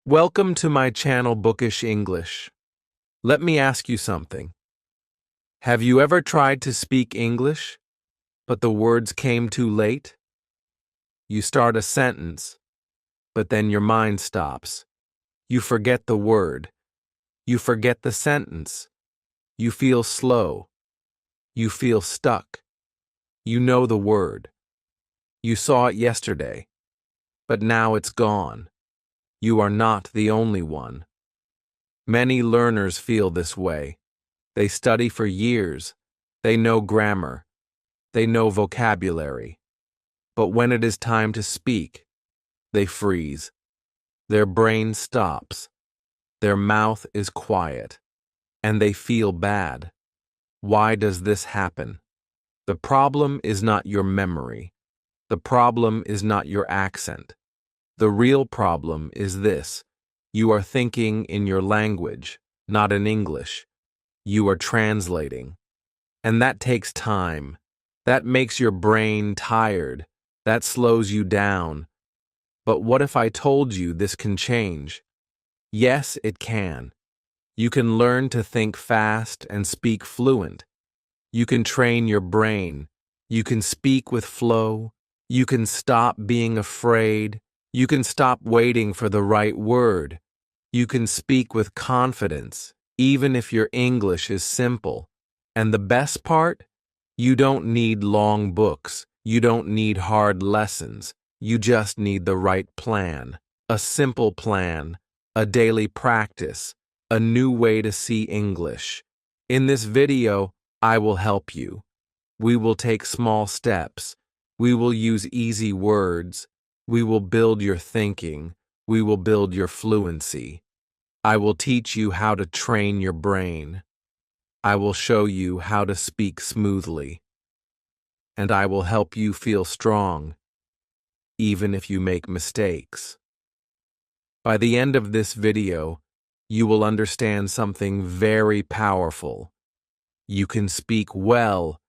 Welcome to my channel Bookish English. Let me ask you something. Have you ever tried to speak English, but the words came too late? You start a sentence, but then your mind stops. You forget the word. You forget the sentence. You feel slow. You feel stuck. You know the word. You saw it yesterday, but now it's gone. You are not the only one. Many learners feel this way. They study for years. They know grammar. They know vocabulary. But when it is time to speak, they freeze. Their brain stops. Their mouth is quiet. And they feel bad. Why does this happen? The problem is not your memory. The problem is not your accent. The real problem is this. You are thinking in your language, not in English. You are translating. And that takes time. That makes your brain tired. That slows you down. But what if I told you this can change? Yes, it can. You can learn to think fast and speak fluent. You can train your brain. You can speak with flow. You can stop being afraid. You can stop waiting for the right word. You can speak with confidence, even if your English is simple. And the best part? You don't need long books. You don't need hard lessons. You just need the right plan. A simple plan, a daily practice, a new way to see English. In this video, I will help you. We will take small steps. We will use easy words. We will build your thinking. We will build your fluency. I will teach you how to train your brain. I will show you how to speak smoothly. And I will help you feel strong, even if you make mistakes. By the end of this video, you will understand something very powerful. You can speak well,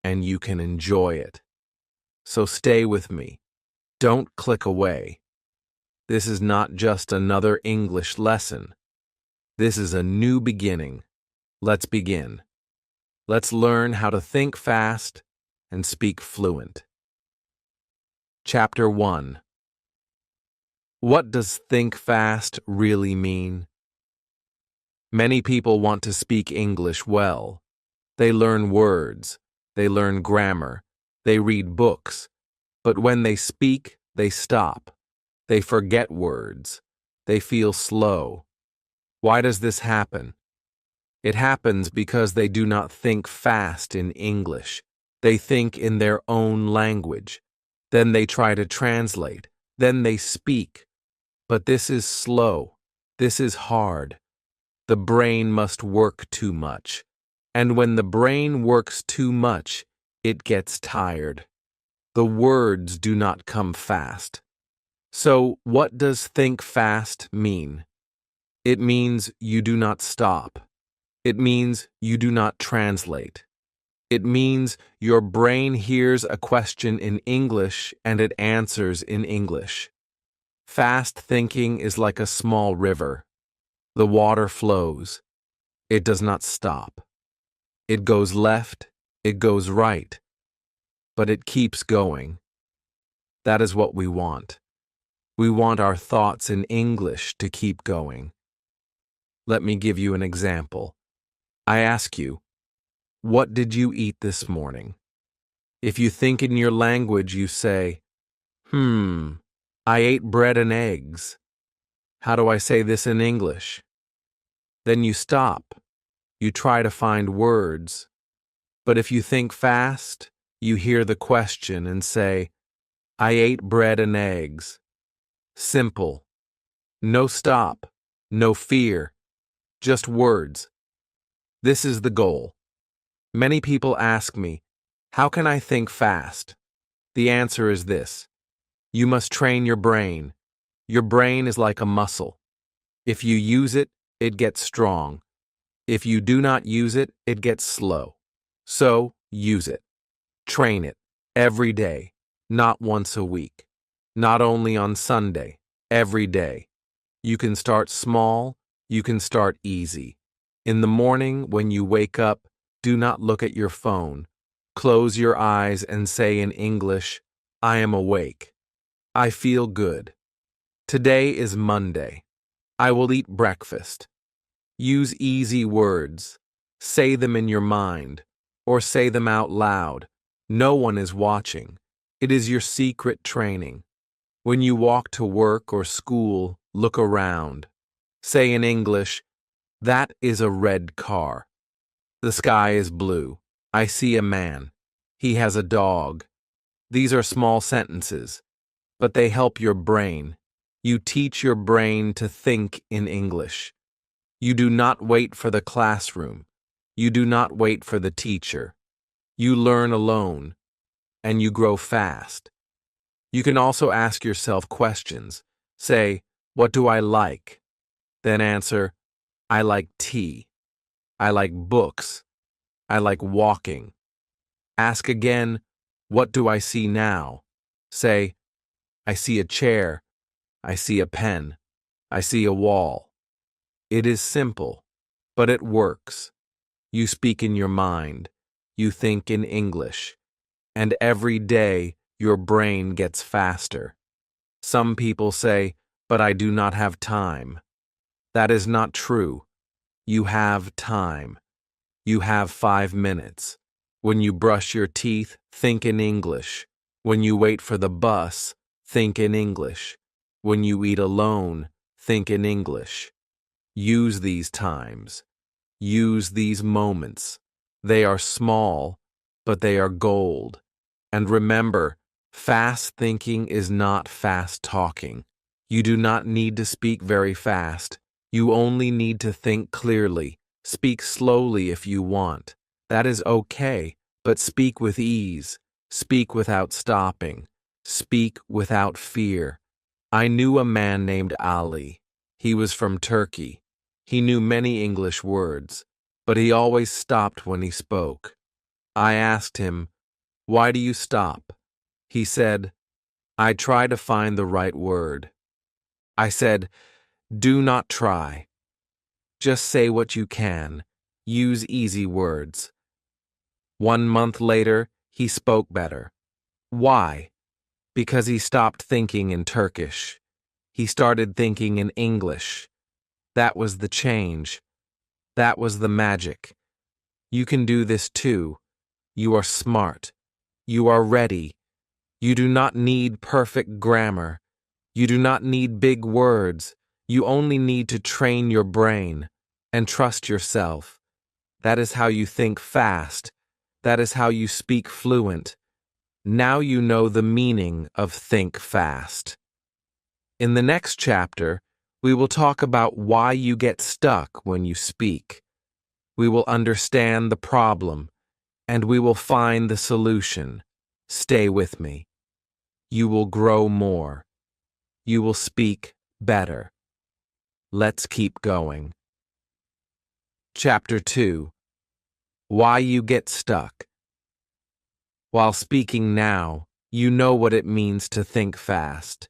and you can enjoy it. So stay with me. Don't click away. This is not just another English lesson. This is a new beginning. Let's begin. Let's learn how to think fast and speak fluent. Chapter 1. What does think fast really mean? Many people want to speak English well. They learn words. They learn grammar. They read books. But when they speak, they stop. They forget words. They feel slow. Why does this happen? It happens because they do not think fast in English. They think in their own language. Then they try to translate. Then they speak. But this is slow. This is hard. The brain must work too much. And when the brain works too much, it gets tired. The words do not come fast. So, what does think fast mean? It means you do not stop. It means you do not translate. It means your brain hears a question in English and it answers in English. Fast thinking is like a small river. The water flows. It does not stop. It goes left, it goes right, but it keeps going. That is what we want. We want our thoughts in English to keep going. Let me give you an example. I ask you, what did you eat this morning? If you think in your language, you say, I ate bread and eggs. How do I say this in English? Then you stop. You try to find words. But if you think fast, you hear the question and say, I ate bread and eggs. Simple. No stop. No fear. Just words. This is the goal. Many people ask me, how can I think fast? The answer is this. You must train your brain. Your brain is like a muscle. If you use it, it gets strong. If you do not use it, it gets slow. So, use it. Train it. Every day. Not once a week. Not only on Sunday. Every day. You can start small, you can start easy. In the morning, when you wake up, do not look at your phone. Close your eyes and say in English, I am awake. I feel good. Today is Monday. I will eat breakfast. Use easy words. Say them in your mind, or say them out loud. No one is watching. It is your secret training. When you walk to work or school, look around. Say in English, that is a red car. The sky is blue. I see a man. He has a dog. These are small sentences, but they help your brain. You teach your brain to think in English. You do not wait for the classroom. You do not wait for the teacher. You learn alone, and you grow fast. You can also ask yourself questions. Say, what do I like? Then answer, I like tea. I like books. I like walking. Ask again, what do I see now? Say, I see a chair. I see a pen. I see a wall. It is simple, but it works. You speak in your mind. You think in English. And every day, your brain gets faster. Some people say, but I do not have time. That is not true. You have time. You have 5 minutes. When you brush your teeth, think in English. When you wait for the bus, think in English. When you eat alone, think in English. Use these times. Use these moments. They are small, but they are gold. And remember, fast thinking is not fast talking. You do not need to speak very fast. You only need to think clearly. Speak slowly if you want. That is okay, but speak with ease. Speak without stopping. Speak without fear. I knew a man named Ali. He was from Turkey. He knew many English words, but he always stopped when he spoke. I asked him, why do you stop? He said, I try to find the right word. I said, do not try. Just say what you can. Use easy words. 1 month later, he spoke better. Why? Because he stopped thinking in Turkish. He started thinking in English. That was the change. That was the magic. You can do this too. You are smart. You are ready. You do not need perfect grammar. You do not need big words. You only need to train your brain and trust yourself. That is how you think fast. That is how you speak fluent. Now you know the meaning of think fast. In the next chapter, we will talk about why you get stuck when you speak. We will understand the problem, and we will find the solution. Stay with me. You will grow more. You will speak better. Let's keep going. Chapter 2. Why you get stuck. While speaking now, you know what it means to think fast.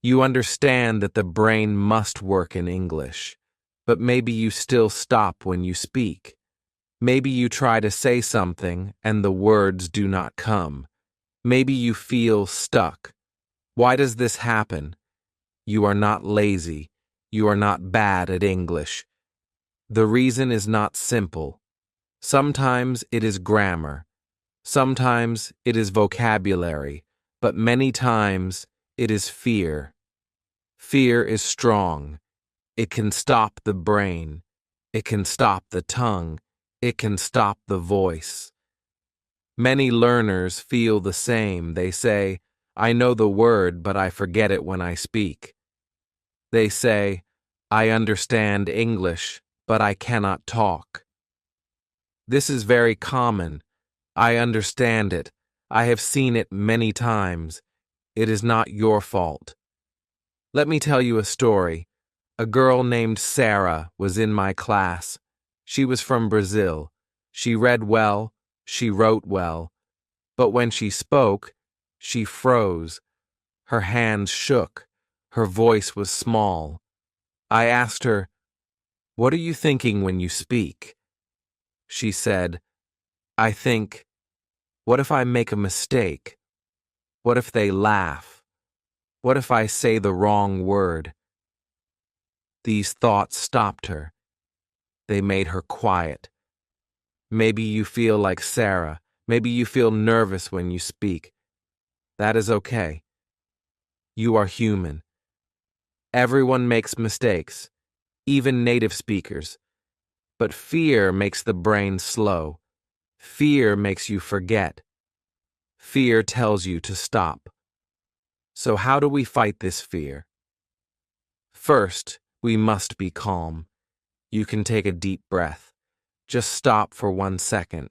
You understand that the brain must work in English, but maybe you still stop when you speak. Maybe you try to say something and the words do not come. Maybe you feel stuck. Why does this happen? You are not lazy. You are not bad at English. The reason is not simple. Sometimes it is grammar. Sometimes it is vocabulary, but many times it is fear. Fear is strong. It can stop the brain. It can stop the tongue. It can stop the voice. Many learners feel the same. They say, I know the word, but I forget it when I speak. They say, I understand English, but I cannot talk. This is very common. I understand it. I have seen it many times. It is not your fault. Let me tell you a story. A girl named Sarah was in my class. She was from Brazil. She read well. She wrote well. But when she spoke, she froze. Her hands shook. Her voice was small. I asked her, "What are you thinking when you speak?" She said, "I think, what if I make a mistake? What if they laugh? What if I say the wrong word?" These thoughts stopped her. They made her quiet. Maybe you feel like Sarah. Maybe you feel nervous when you speak. That is okay. You are human. Everyone makes mistakes, even native speakers. But fear makes the brain slow. Fear makes you forget. Fear tells you to stop. So how do we fight this fear? First, we must be calm. You can take a deep breath. Just stop for 1 second.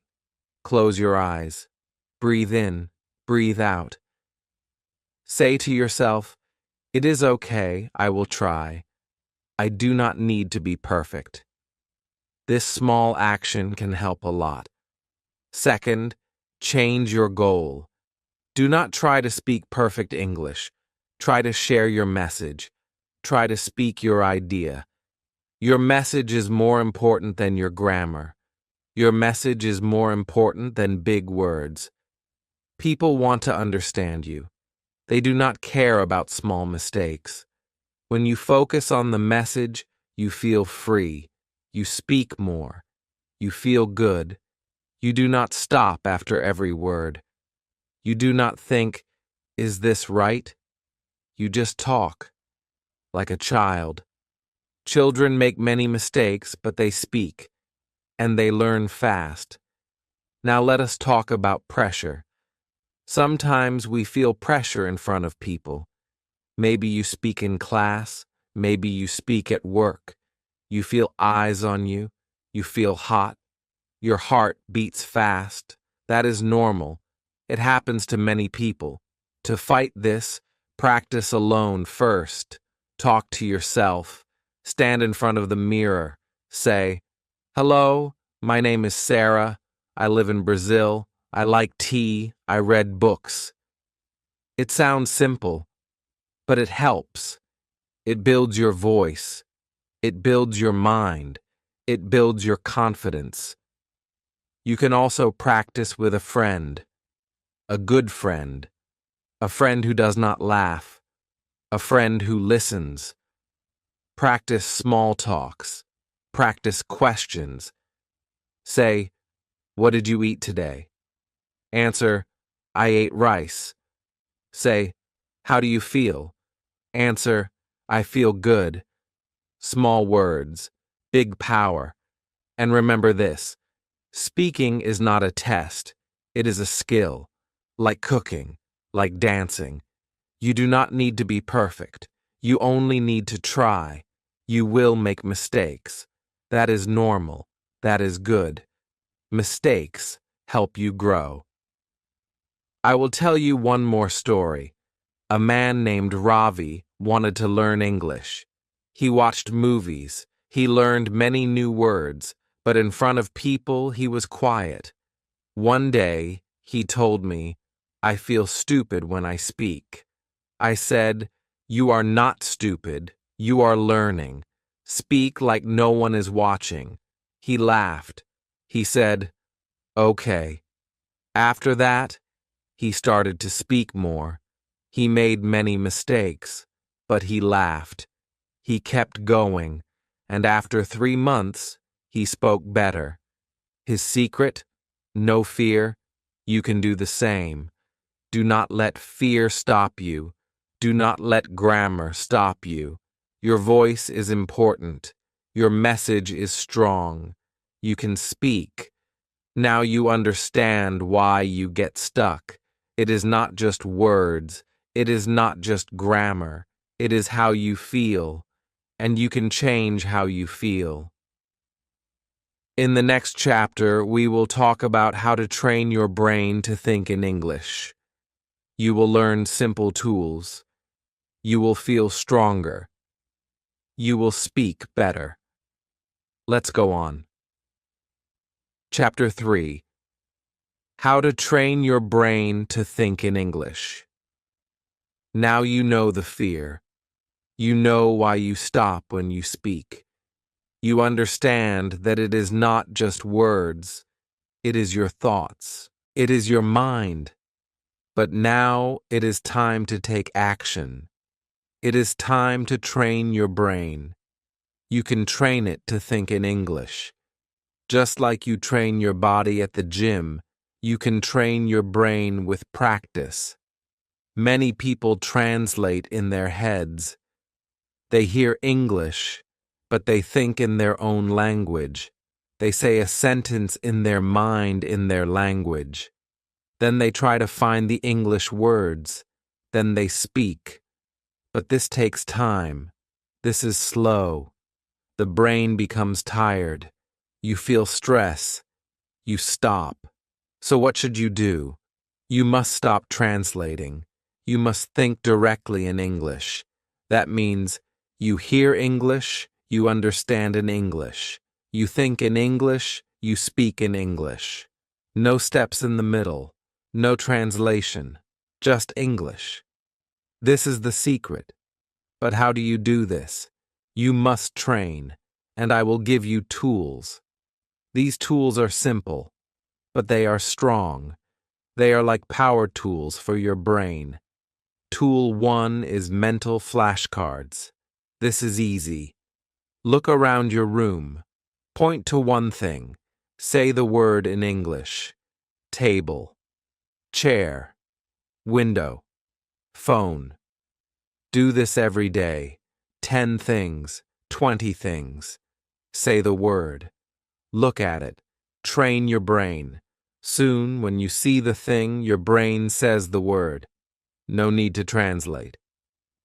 Close your eyes. Breathe in, breathe out. Say to yourself, "It is okay, I will try. I do not need to be perfect." This small action can help a lot. Second, change your goal. Do not try to speak perfect English. Try to share your message. Try to speak your idea. Your message is more important than your grammar. Your message is more important than big words. People want to understand you. They do not care about small mistakes. When you focus on the message, you feel free. You speak more. You feel good. You do not stop after every word. You do not think, "Is this right?" You just talk, like a child. Children make many mistakes, but they speak, and they learn fast. Now let us talk about pressure. Sometimes we feel pressure in front of people. Maybe you speak in class, maybe you speak at work. You feel eyes on you, you feel hot, your heart beats fast. That is normal. It happens to many people. To fight this, practice alone first. Talk to yourself. Stand in front of the mirror. Say, "Hello, my name is Sarah. I live in Brazil. I like tea. I read books." It sounds simple, but it helps. It builds your voice. It builds your mind. It builds your confidence. You can also practice with a friend, a good friend, a friend who does not laugh, a friend who listens. Practice small talks. Practice questions. Say, "What did you eat today?" Answer, "I ate rice." Say, "How do you feel?" Answer, "I feel good." Small words, big power. And remember this, speaking is not a test. It is a skill, like cooking, like dancing. You do not need to be perfect. You only need to try. You will make mistakes. That is normal. That is good. Mistakes help you grow. I will tell you one more story. A man named Ravi wanted to learn English. He watched movies. He learned many new words, but in front of people he was quiet. One day, he told me, "I feel stupid when I speak." I said, "You are not stupid. You are learning. Speak like no one is watching." He laughed. He said, "Okay." After that, he started to speak more. He made many mistakes, but he laughed. He kept going, and after 3 months, he spoke better. His secret? No fear. You can do the same. Do not let fear stop you. Do not let grammar stop you. Your voice is important. Your message is strong. You can speak. Now you understand why you get stuck. It is not just words. It is not just grammar. It is how you feel. And you can change how you feel. In the next chapter, we will talk about how to train your brain to think in English. You will learn simple tools. You will feel stronger. You will speak better. Let's go on. Chapter 3. How to train your brain to think in English. Now you know the fear. You know why you stop when you speak. You understand that it is not just words, it is your thoughts, it is your mind. But now it is time to take action. It is time to train your brain. You can train it to think in English. Just like you train your body at the gym, you can train your brain with practice. Many people translate in their heads. They hear English, but they think in their own language. They say a sentence in their mind in their language. Then they try to find the English words. Then they speak. But this takes time. This is slow. The brain becomes tired. You feel stress. You stop. So what should you do? You must stop translating. You must think directly in English. That means you hear English, you understand in English. You think in English, you speak in English. No steps in the middle. No translation. Just English. This is the secret. But how do you do this? You must train, and I will give you tools. These tools are simple, but they are strong. They are like power tools for your brain. Tool 1 is mental flashcards. This is easy. Look around your room. Point to one thing. Say the word in English. Table, chair, window, phone. Do this every day. 10 things, 20 things. Say the word. Look at it. Train your brain. Soon, when you see the thing, your brain says the word. No need to translate.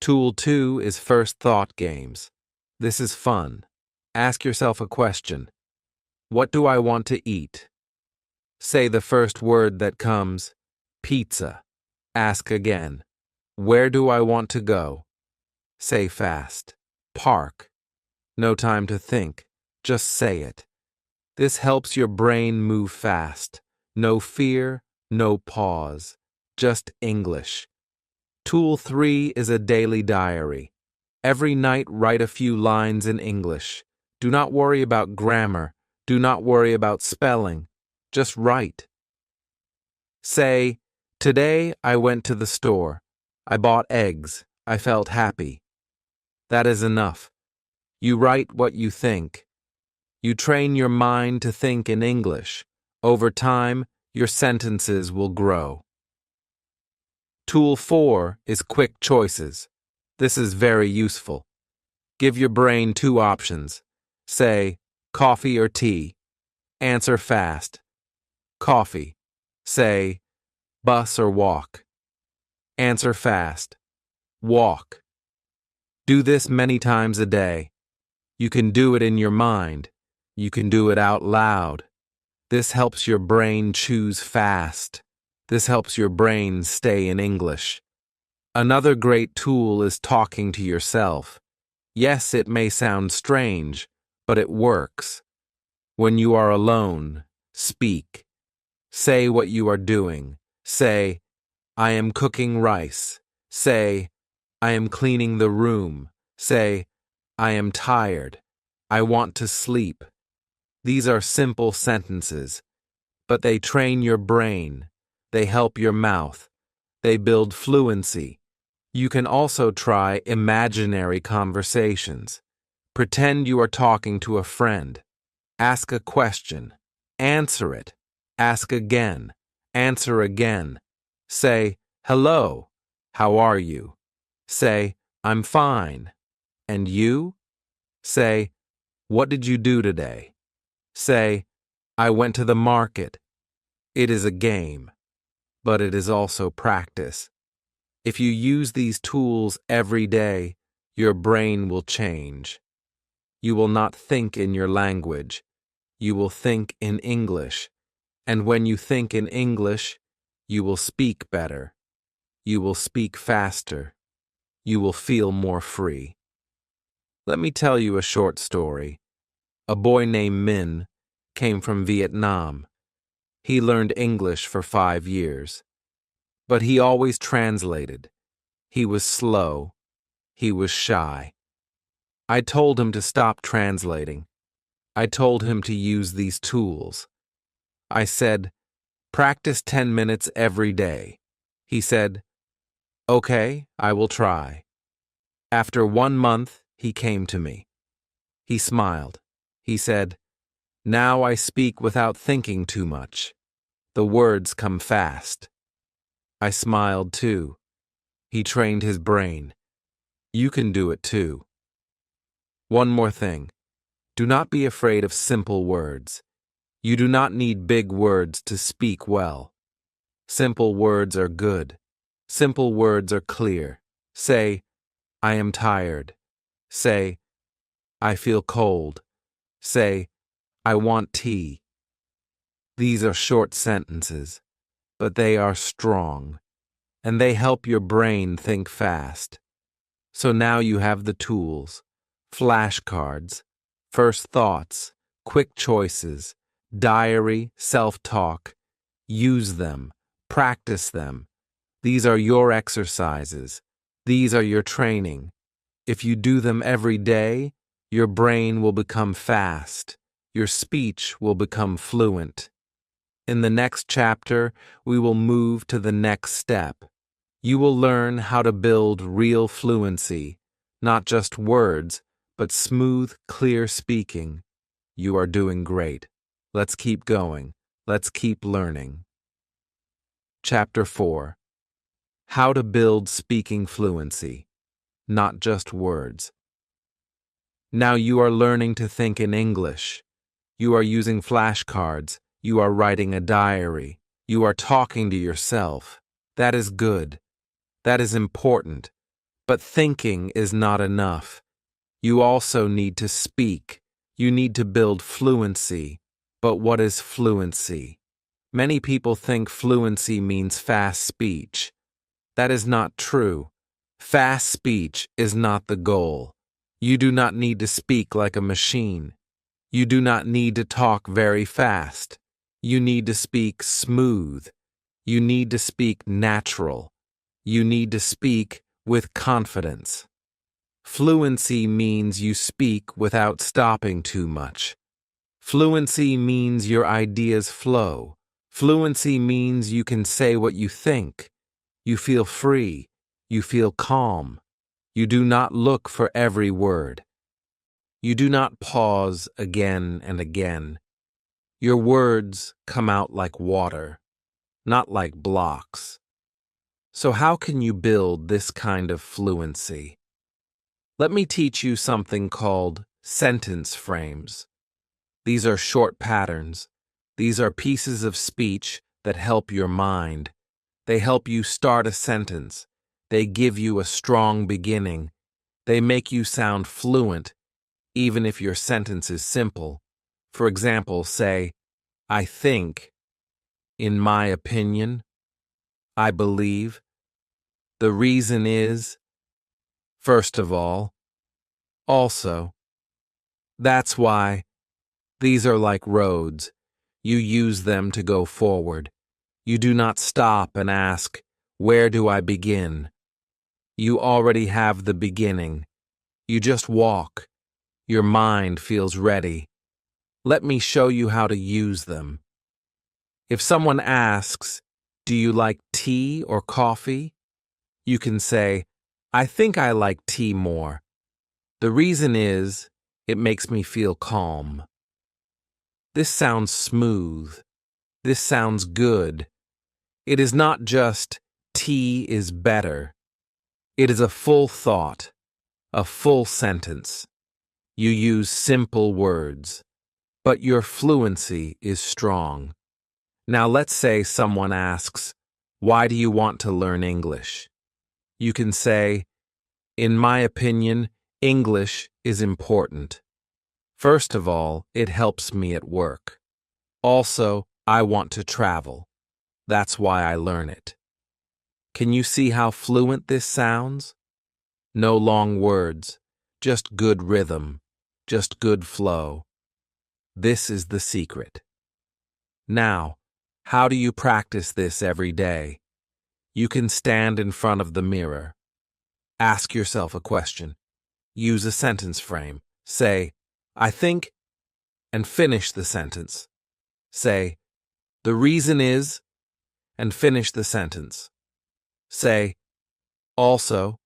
Tool 2 is first thought games. This is fun. Ask yourself a question. What do I want to eat? Say the first word that comes. Pizza. Ask again. Where do I want to go? Say fast. Park. No time to think. Just say it. This helps your brain move fast. No fear, no pause. Just English. Tool 3 is a daily diary. Every night write a few lines in English. Do not worry about grammar. Do not worry about spelling. Just write. Say, today I went to the store. I bought eggs. I felt happy. That is enough. You write what you think. You train your mind to think in English. Over time, your sentences will grow. Tool 4 is quick choices. This is very useful. Give your brain 2 options. Say, coffee or tea. Answer fast. Coffee. Say, bus or walk. Answer fast. Walk. Do this many times a day. You can do it in your mind. You can do it out loud. This helps your brain choose fast. This helps your brain stay in English. Another great tool is talking to yourself. Yes, it may sound strange, but it works. When you are alone, speak. Say what you are doing. Say, I am cooking rice. Say, I am cleaning the room. Say, I am tired. I want to sleep. These are simple sentences, but they train your brain. They help your mouth. They build fluency. You can also try imaginary conversations. Pretend you are talking to a friend. Ask a question. Answer it. Ask again. Answer again. Say, hello. How are you? Say, I'm fine. And you? Say, what did you do today? Say, I went to the market. It is a game, but it is also practice. If you use these tools every day, your brain will change. You will not think in your language. You will think in English. And when you think in English, you will speak better. You will speak faster. You will feel more free. Let me tell you a short story. A boy named Min came from Vietnam. He learned English for 5 years. But he always translated. He was slow. He was shy. I told him to stop translating. I told him to use these tools. I said, practice 10 minutes every day. He said, okay, I will try. After 1 month, he came to me. He smiled. He said, now I speak without thinking too much. The words come fast. I smiled too. He trained his brain. You can do it too. One more thing. Do not be afraid of simple words. You do not need big words to speak well. Simple words are good. Simple words are clear. Say, I am tired. Say, I feel cold. Say, I want tea. These are short sentences, but they are strong, and they help your brain think fast. So now you have the tools, flashcards, first thoughts, quick choices, diary, self-talk. Use them, practice them. These are your exercises. These are your training. If you do them every day, your brain will become fast. Your speech will become fluent. In the next chapter, we will move to the next step. You will learn how to build real fluency, not just words, but smooth, clear speaking. You are doing great. Let's keep going. Let's keep learning. Chapter 4. How to build speaking fluency, not just words. Now you are learning to think in English. You are using flashcards. You are writing a diary. You are talking to yourself. That is good. That is important. But thinking is not enough. You also need to speak. You need to build fluency. But what is fluency? Many people think fluency means fast speech. That is not true. Fast speech is not the goal. You do not need to speak like a machine. You do not need to talk very fast. You need to speak smooth. You need to speak natural. You need to speak with confidence. Fluency means you speak without stopping too much. Fluency means your ideas flow. Fluency means you can say what you think. You feel free. You feel calm. You do not look for every word. You do not pause again and again. Your words come out like water, not like blocks. So how can you build this kind of fluency? Let me teach you something called sentence frames. These are short patterns. These are pieces of speech that help your mind. They help you start a sentence. They give you a strong beginning. They make you sound fluent, even if your sentence is simple. For example, say, I think, in my opinion, I believe, the reason is, first of all, also. That's why. These are like roads. You use them to go forward. You do not stop and ask, where do I begin? You already have the beginning. You just walk. Your mind feels ready. Let me show you how to use them. If someone asks, do you like tea or coffee? You can say, I think I like tea more. The reason is, it makes me feel calm. This sounds smooth. This sounds good. It is not just, tea is better. It is a full thought, a full sentence. You use simple words, but your fluency is strong. Now let's say someone asks, why do you want to learn English? You can say, in my opinion, English is important. First of all, it helps me at work. Also, I want to travel. That's why I learn it. Can you see how fluent this sounds? No long words, just good rhythm, just good flow. This is the secret. Now, how do you practice this every day? You can stand in front of the mirror. Ask yourself a question. Use a sentence frame. Say, I think, and finish the sentence. Say, the reason is, and finish the sentence. Say, also,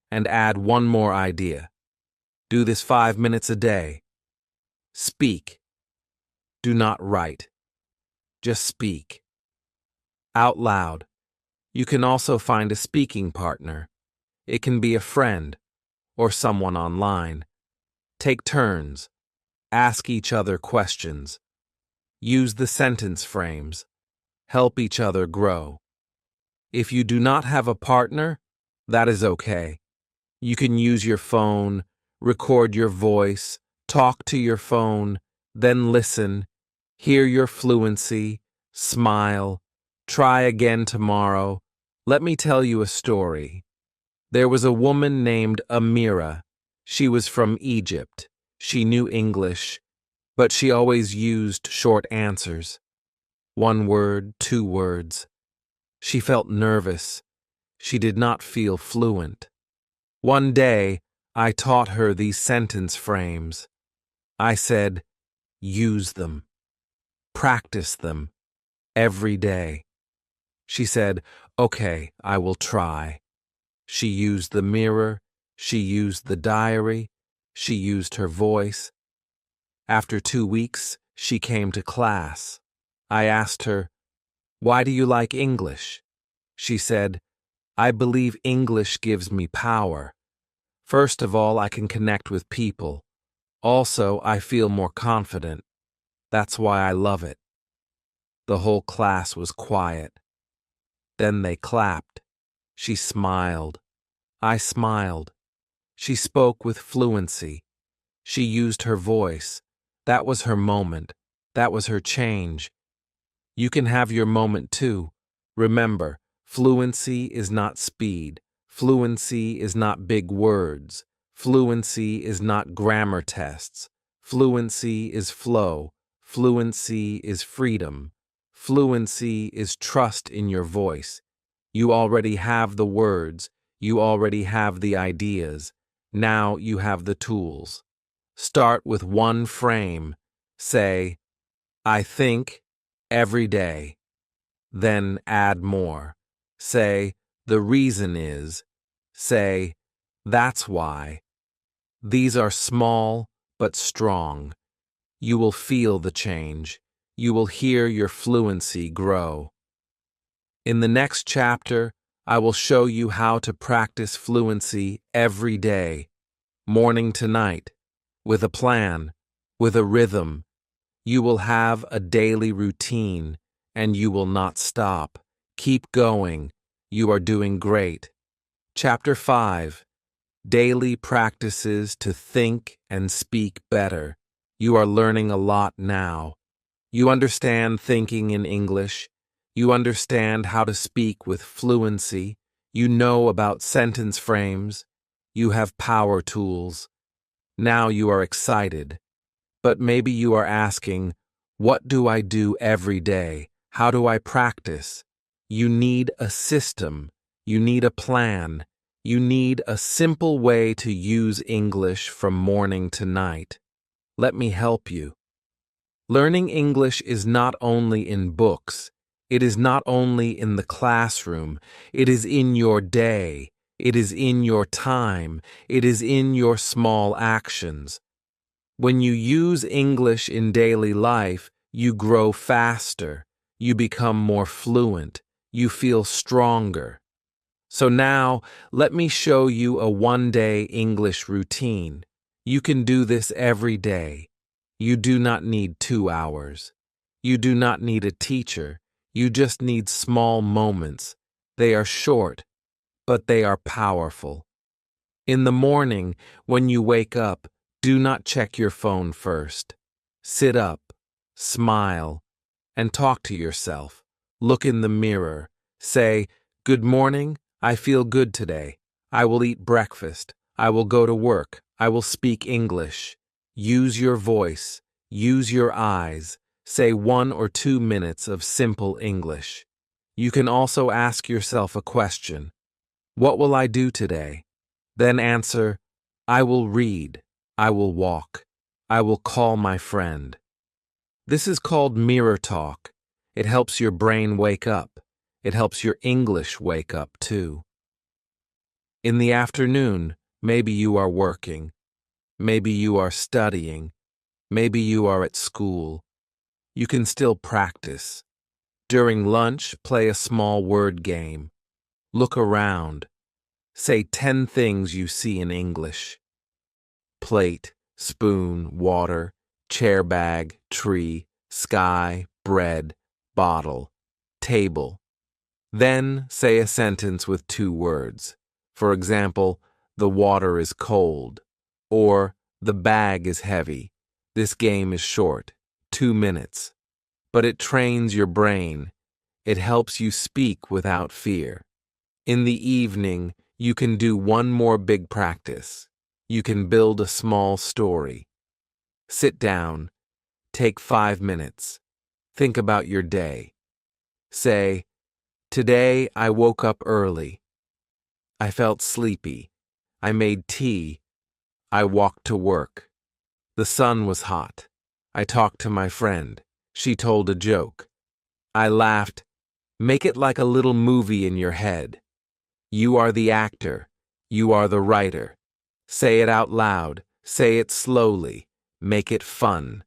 and add one more idea. Do this 5 minutes a day. Speak. Do not write. Just speak. Out loud. You can also find a speaking partner. It can be a friend or someone online. Take turns. Ask each other questions. Use the sentence frames. Help each other grow. If you do not have a partner, that is okay. You can use your phone, record your voice, talk to your phone, then listen, hear your fluency, smile, try again tomorrow. Let me tell you a story. There was a woman named Amira. She was from Egypt. She knew English, but she always used short answers. 1 word, 2 words. She felt nervous. She did not feel fluent. One day, I taught her these sentence frames. I said, use them. Practice them. Every day. She said, okay, I will try. She used the mirror. She used the diary. She used her voice. After 2 weeks, she came to class. I asked her, why do you like English? She said, I believe English gives me power. First of all, I can connect with people. Also, I feel more confident. That's why I love it. The whole class was quiet. Then they clapped. She smiled. I smiled. She spoke with fluency. She used her voice. That was her moment. That was her change. You can have your moment too. Remember, fluency is not speed. Fluency is not big words. Fluency is not grammar tests. Fluency is flow. Fluency is freedom. Fluency is trust in your voice. You already have the words. You already have the ideas. Now you have the tools. Start with 1 frame. Say, I think, every day. Then add more. Say, the reason is. Say, that's why. These are small but strong. You will feel the change. You will hear your fluency grow. In the next chapter, I will show you how to practice fluency every day, morning to night, with a plan, with a rhythm. You will have a daily routine, and you will not stop. Keep going. You are doing great. Chapter 5. Daily practices to think and speak better. You are learning a lot now. You understand thinking in English. You understand how to speak with fluency. You know about sentence frames. You have power tools. Now you are excited. But maybe you are asking, what do I do every day? How do I practice? You need a system. You need a plan. You need a simple way to use English from morning to night. Let me help you. Learning English is not only in books. It is not only in the classroom. It is in your day. It is in your time. It is in your small actions. When you use English in daily life, you grow faster. You become more fluent. You feel stronger. So now, let me show you a 1-day English routine. You can do this every day. You do not need 2 hours. You do not need a teacher. You just need small moments. They are short, but they are powerful. In the morning, when you wake up, do not check your phone first. Sit up, smile, and talk to yourself. Look in the mirror. Say, good morning, I feel good today. I will eat breakfast. I will go to work. I will speak English. Use your voice. Use your eyes. Say 1 or 2 minutes of simple English. You can also ask yourself a question. What will I do today? Then answer, I will read, I will walk, I will call my friend. This is called mirror talk. It helps your brain wake up. It helps your English wake up too. In the afternoon, maybe you are working. Maybe you are studying. Maybe you are at school. You can still practice. During lunch, play a small word game. Look around. Say 10 things you see in English. Plate, spoon, water, chair bag, tree, sky, bread, bottle, table. Then say a sentence with 2 words. For example, the water is cold, or the bag is heavy. This game is short, 2 minutes. But it trains your brain. It helps you speak without fear. In the evening, you can do one more big practice. You can build a small story. Sit down. Take 5 minutes. Think about your day. Say, today I woke up early. I felt sleepy. I made tea. I walked to work. The sun was hot. I talked to my friend. She told a joke. I laughed. Make it like a little movie in your head. You are the actor. You are the writer. Say it out loud. Say it slowly. Make it fun.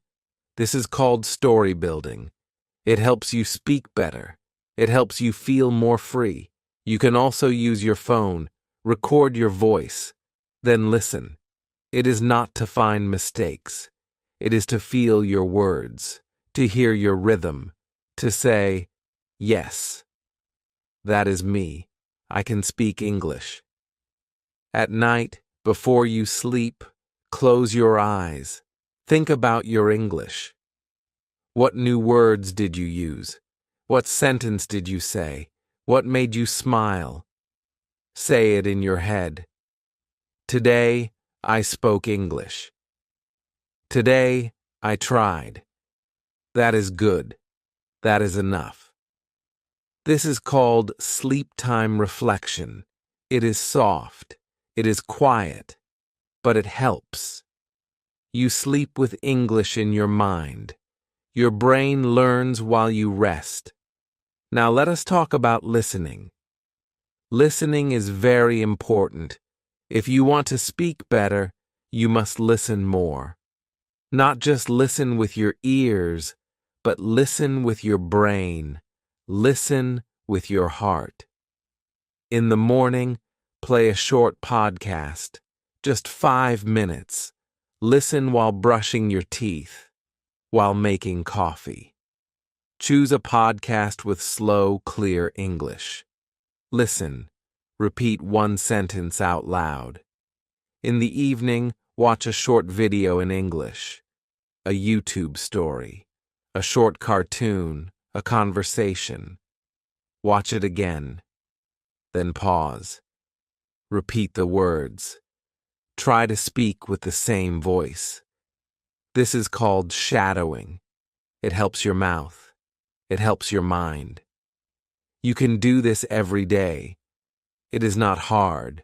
This is called story building. It helps you speak better. It helps you feel more free. You can also use your phone. Record your voice. Then listen. It is not to find mistakes. It is to feel your words, to hear your rhythm, to say, yes, that is me. I can speak English. At night, before you sleep, close your eyes. Think about your English. What new words did you use? What sentence did you say? What made you smile? Say it in your head. Today, I spoke English. Today, I tried. That is good. That is enough. This is called sleep time reflection. It is soft. It is quiet. But it helps. You sleep with English in your mind. Your brain learns while you rest. Now let us talk about listening. Listening is very important. If you want to speak better, you must listen more. Not just listen with your ears, but listen with your brain. Listen with your heart. In the morning, play a short podcast. Just 5 minutes. Listen while brushing your teeth, while making coffee. Choose a podcast with slow, clear English. Listen. Repeat one sentence out loud. In the evening, watch a short video in English. A YouTube story. A short cartoon. A conversation. Watch it again. Then pause. Repeat the words. Try to speak with the same voice. This is called shadowing. It helps your mouth. It helps your mind. You can do this every day. It is not hard.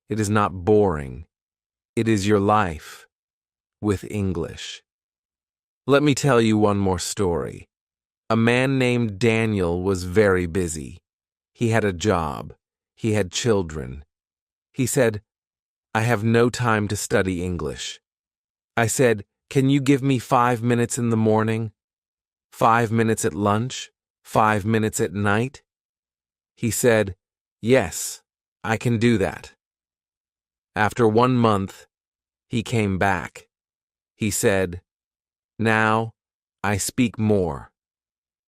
It is not boring. It is your life with English. Let me tell you one more story. A man named Daniel was very busy. He had a job. He had children. He said, I have no time to study English. I said, can you give me 5 minutes in the morning? 5 minutes at lunch? 5 minutes at night? He said, yes, I can do that. After 1 month, he came back. He said, now I speak more.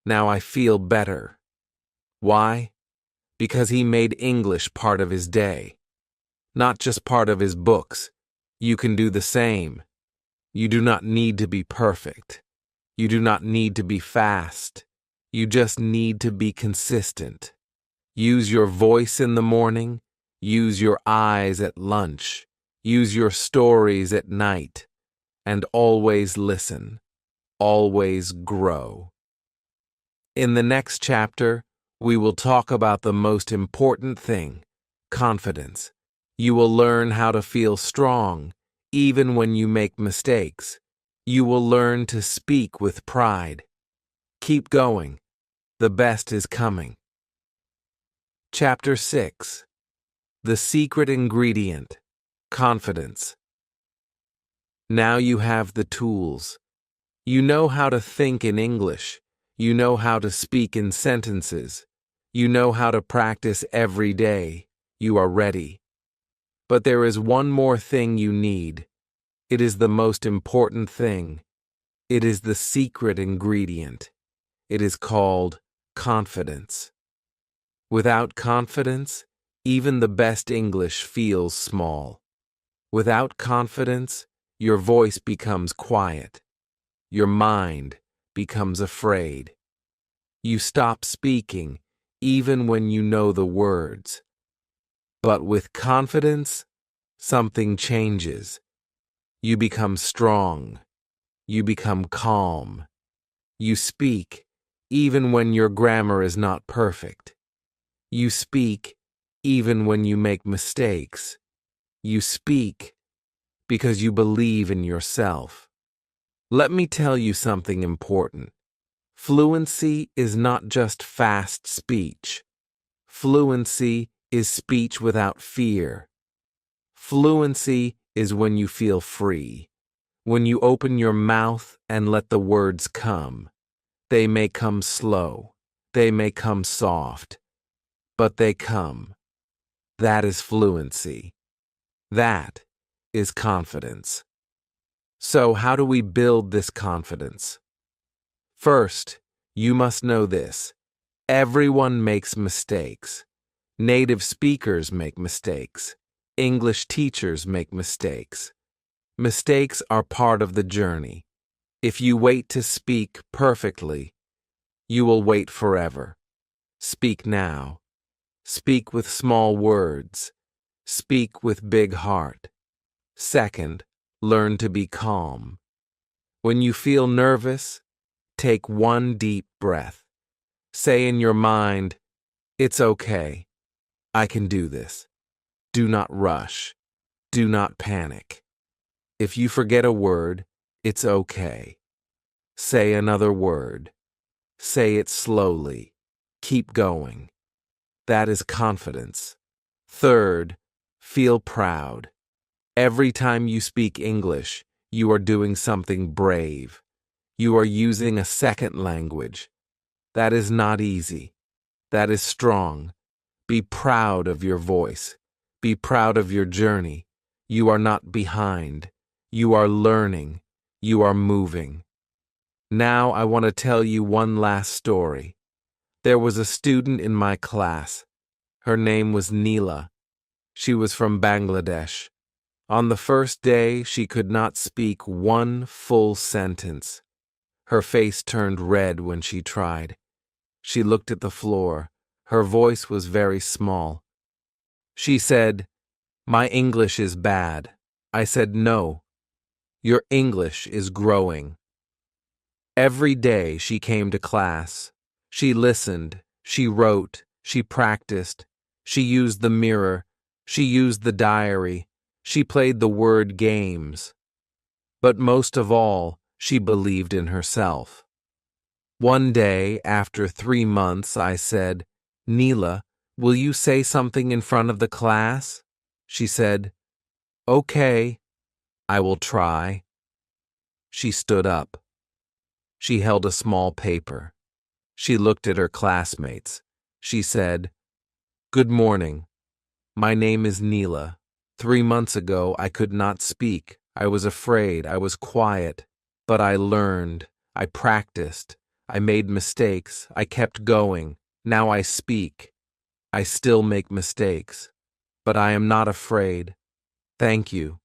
Now I feel better. Why? Because he made English part of his day. Not just part of his books. You can do the same. You do not need to be perfect. You do not need to be fast. You just need to be consistent. Use your voice in the morning. Use your eyes at lunch. Use your stories at night. And always listen. Always grow. In the next chapter, we will talk about the most important thing, confidence. You will learn how to feel strong, even when you make mistakes. You will learn to speak with pride. Keep going. The best is coming. Chapter 6. The Secret Ingredient. Confidence. Now you have the tools. You know how to think in English. You know how to speak in sentences. You know how to practice every day. You are ready. But there is one more thing you need. It is the most important thing. It is the secret ingredient. It is called confidence. Without confidence, even the best English feels small. Without confidence, your voice becomes quiet. Your mind becomes afraid. You stop speaking, even when you know the words. But with confidence, something changes. You become strong. You become calm. You speak, even when your grammar is not perfect. You speak, even when you make mistakes. You speak because you believe in yourself. Let me tell you something important. Fluency is not just fast speech. Fluency is speech without fear. Fluency is when you feel free, when you open your mouth and let the words come. They may come slow, they may come soft, but they come. That is fluency. That is confidence. So how do we build this confidence? First, you must know this. Everyone makes mistakes. Native speakers make mistakes. English teachers make mistakes. Mistakes are part of the journey. If you wait to speak perfectly, you will wait forever. Speak now. Speak with small words. Speak with big heart. Second, learn to be calm. When you feel nervous, take one deep breath. Say in your mind, "It's okay. I can do this." Do not rush. Do not panic. If you forget a word, it's okay. Say another word. Say it slowly. Keep going. That is confidence. Third, feel proud. Every time you speak English, you are doing something brave. You are using a second language. That is not easy. That is strong. Be proud of your voice. Be proud of your journey. You are not behind. You are learning. You are moving. Now I want to tell you one last story. There was a student in my class. Her name was Neela. She was from Bangladesh. On the first day, she could not speak one full sentence. Her face turned red when she tried. She looked at the floor. Her voice was very small. She said, "My English is bad." I said, "No, your English is growing." Every day she came to class. She listened, she wrote, she practiced, she used the mirror, she used the diary, she played the word games. But most of all, she believed in herself. One day, after 3 months, I said, "Neela, will you say something in front of the class?" She said, "Okay, I will try." She stood up. She held a small paper. She looked at her classmates. She said, "Good morning. My name is Neela. 3 months ago, I could not speak. I was afraid. I was quiet. But I learned. I practiced. I made mistakes. I kept going. Now I speak. I still make mistakes. But I am not afraid. Thank you."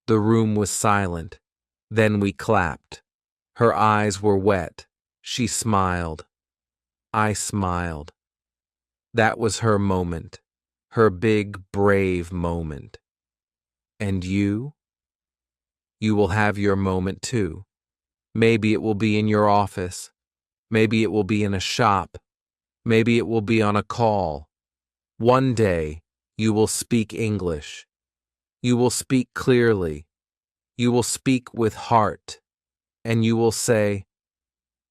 The room was silent. Then we clapped. Her eyes were wet. She smiled. I smiled. That was her moment. Her big, brave moment. And you? You will have your moment too. Maybe it will be in your office. Maybe it will be in a shop. Maybe it will be on a call. One day, You will speak English. You will speak clearly. You will speak with heart. And you will say,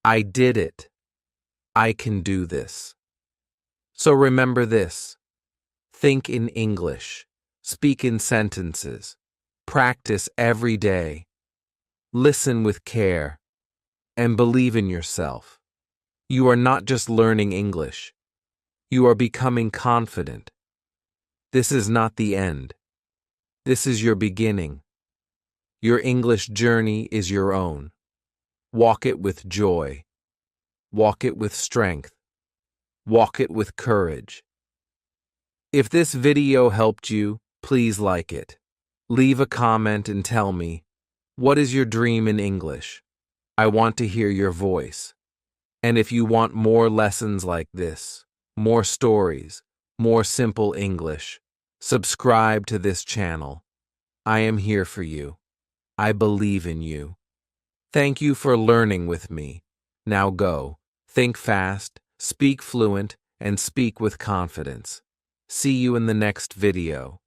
I did it. I can do this. So remember this. Think in English. Speak in sentences. Practice every day. Listen with care. And believe in yourself. You are not just learning English. You are becoming confident. This is not the end. This is your beginning. Your English journey is your own. Walk it with joy. Walk it with strength. Walk it with courage. If this video helped you, please like it. Leave a comment and tell me, what is your dream in English? I want to hear your voice. And if you want more lessons like this, more stories, more simple English, subscribe to this channel. I am here for you. I believe in you. Thank you for learning with me. Now go, think fast, speak fluent, and speak with confidence. See you in the next video.